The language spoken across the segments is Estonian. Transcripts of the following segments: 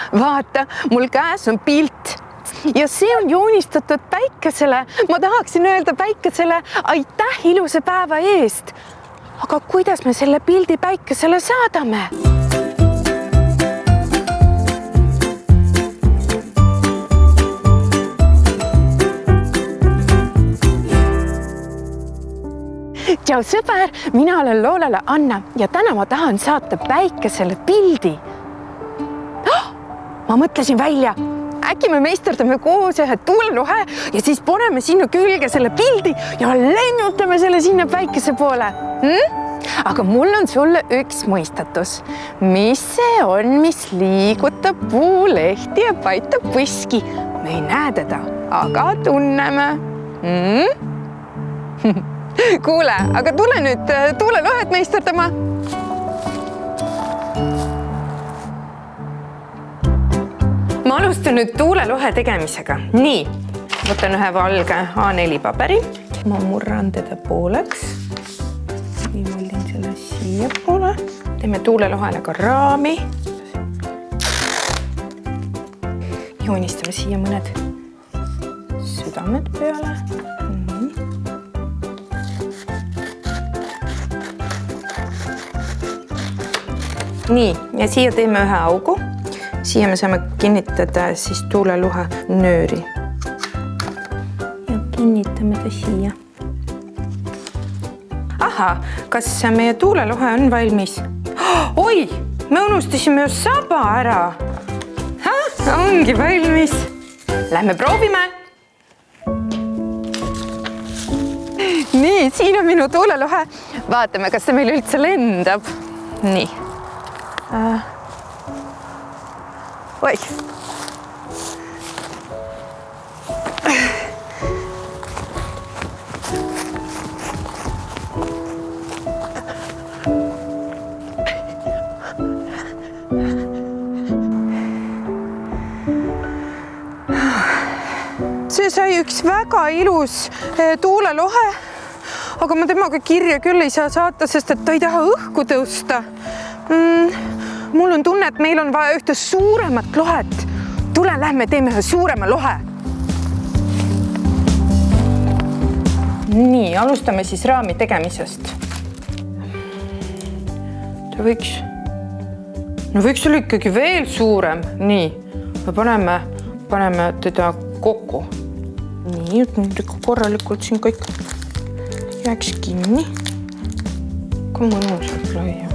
Vaata, mul käes on pilt ja see on joonistatud päikesele. Ma tahaksin öelda päikesele aitäh ilusa päeva eest. Aga kuidas me selle pildi päikesele saadame? Tšau sõber, mina olen Loolele Anna ja täna ma tahan saata päikesele pildi. Ma mõtlesin välja, äkki me meisterdame koos ühe tuulelohe ja siis paneme sinna külge selle pildi ja lennutame selle sinna päikese poole. Aga mul on sulle üks mõistatus. Mis see on, mis liigutab puulehti ja paitab põski? Me ei näe teda, aga tunneme. Kuule, aga tule nüüd tuulelohet meisterdama. Ma alustan nüüd tuulelohe tegemisega. Nii, võtan ühe valge A4 paberi. Ma murran teda pooleks. Niimoldin selle siia poole. Teeme tuulelohele ka raami. Joonistame siia mõned südamed peale. Nii, ja siia teeme ühe augu. Siia me saame kinnitada siis tuulelohe nööri. Ja kinnitame ta siia. Aha, kas meie tuulelohe on valmis? Oi, me unustasime ju saba ära. Ongi valmis. Lähme proovime. Nii, siin on minu tuulelohe. Vaatame, kas see meil üldse lendab. Nii. Oi. See sai üks väga ilus tuulelohe, aga ma temaga kirja küll ei saa saata, sest et ta ei taha õhku tõusta. Mul on tunne, et meil on vaja ühte suuremat lohet. Tule, lähme teeme ühe suurema lohe. Nii, alustame siis raami tegemisest. Ta võiks olla ikkagi veel suurem. Nii, me paneme teda kokku. Nii, nüüd korralikult siin kõik jääks kinni. Kui mõnusalt laiame.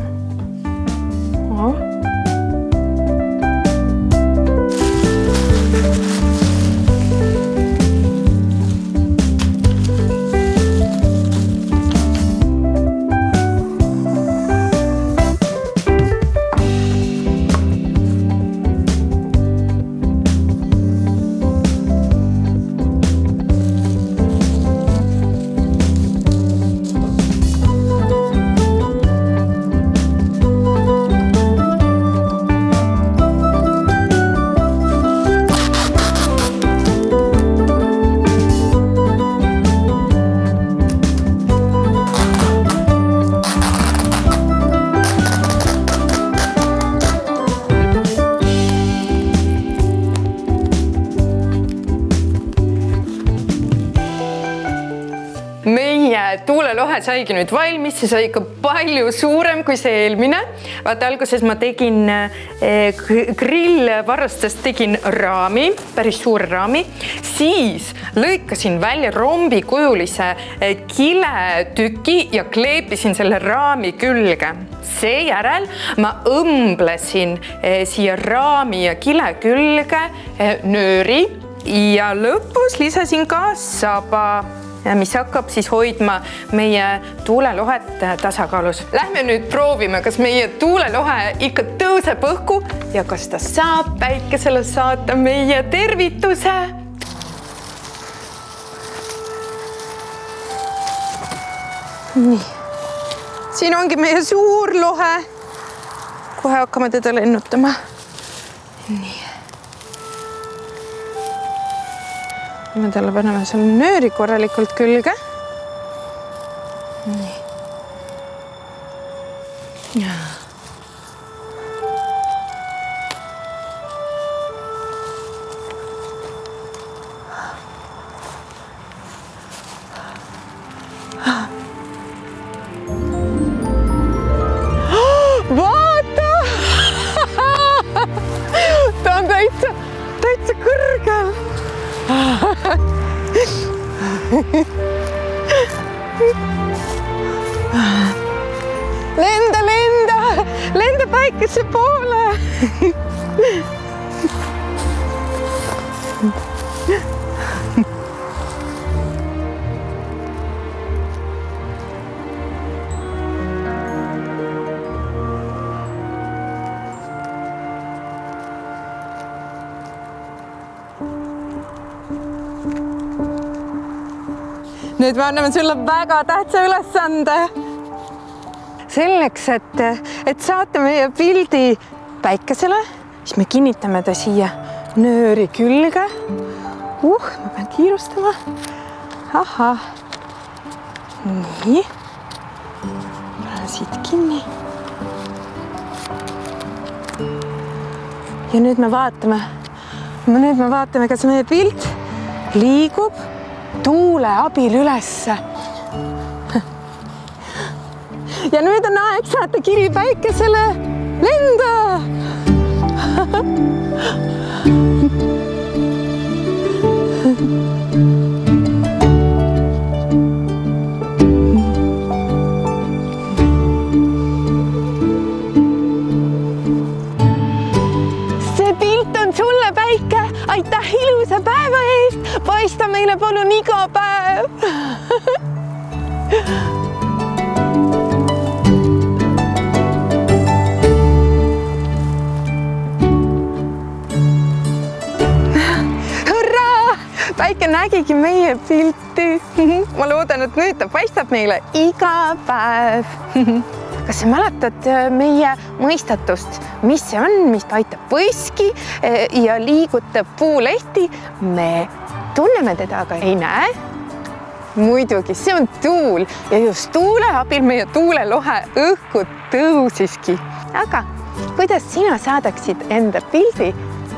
Tuulelohe saigi nüüd valmis, see sai ikka palju suurem kui see eelmine. Vaata, alguses ma tegin grillvarrastest tegin raami, päris suure raami. Siis lõikasin välja rombikujulise kiletüki ja kleepisin selle raami külge. Seejärel ma õmblesin siia raami ja kile külge nööri ja lõpus lisasin ka saba, mis hakkab siis hoidma meie tuulelohet tasakaalus. Lähme nüüd proovime, kas meie tuulelohe ikka tõuseb õhku ja kas ta saab päikesele saata meie tervituse. Nii. Siin ongi meie suur lohe. Kohe hakkame teda lennutama. Nii. Me talle paneme selle nööri korralikult külge. Nii. sissepoole. Nüüd me anname sulle väga tähtsa ülesande. Selleks, et saata meie pildi päikesele, siis me kinnitame ta siia nööri külge. Ma pean kiirustama. Ahah. Nii. Panen siit kinni. Ja nüüd me vaatame, kas meie pilt liigub tuule abil ülesse. Ja nüüd on aeg saata kiri päikesele. Lenda! See pilt on sulle, päike. Aitäh ilusa päeva eest. Paista meile palun iga päev. Päike nägigi meie pilti. Ma loodan, et nüüd ta paistab meile iga päev. Kas sa mäletad meie mõistatust, mis see on, mis aitab põski ja liigutab puulehti? Me tunneme teda, aga ei näe. Muidugi, see on tuul ja just tuule abil meie tuulelohe õhku tõusiski. Aga kuidas sina saadaksid enda pildi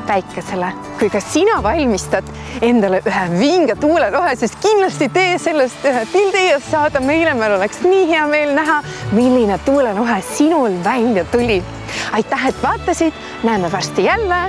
päikesele? Kui ka sina valmistad endale ühe vinge tuulelohe, siis kindlasti tee sellest ühe pildi ja saada meile. Meil oleks nii hea meel näha, milline tuulelohe sinul välja tuli. Aitäh, et vaatasid. Näeme varsti jälle.